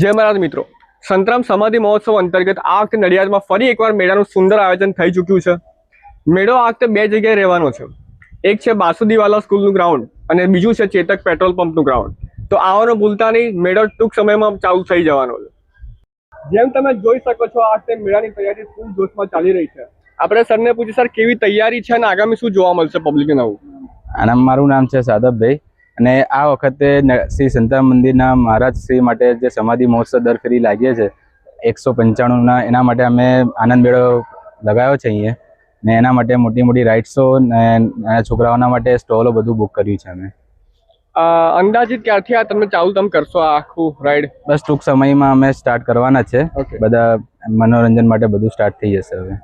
જય મહારાજ મિત્રો, સંતરામ સમાધિ મહોત્સવ અંતર્ગત આ વખતે નડિયાદમાં ફરી એકવાર મેળાનું સુંદર આયોજન થઈ ચૂક્યું છે. મેળો આ વખતે બે જગ્યાએ રહેવાનો છે. એક છે બાસુદીવાલા સ્કૂલનું ગ્રાઉન્ડ અને બીજું છે ચેતક પેટ્રોલ પંપનું ગ્રાઉન્ડ. તો આવવાનું ભૂલતા નહીં, મેળો ટૂંક સમયમાં ચાલુ થઈ જવાનો છે. જેમ તમે જોઈ શકો છો, આ વખતે મેળાની તૈયારી ફૂલ જોશમાં ચાલી રહી છે. આપણે સરને પૂછ્યું, સર કેવી તૈયારી છે અને આગામી શું જોવા મળશે પબ્લિકને નવું? મારું નામ છે સાદબભાઈ અને આ વખતે શ્રી સંતરામ મંદિરના મહારાજ શ્રી માટે જે સમાધિ મહોત્સવ દર ફેરી લાગીએ છે 195ના, એના માટે અમે આનંદ મેળો લગાવ્યો છે અહીંયા ને એના માટે મોટી મોટી રાઇડ્સો ને છોકરાઓના માટે સ્ટોલો બધું બુક કર્યું છે અમે. અંદાજિત ક્યારથી આ તમે ચાલુ કરશો આ આખું રાઈડ? બસ ટૂંક સમયમાં અમે સ્ટાર્ટ કરવાના છે. બધા મનોરંજન માટે બધું સ્ટાર્ટ થઈ જશે હવે.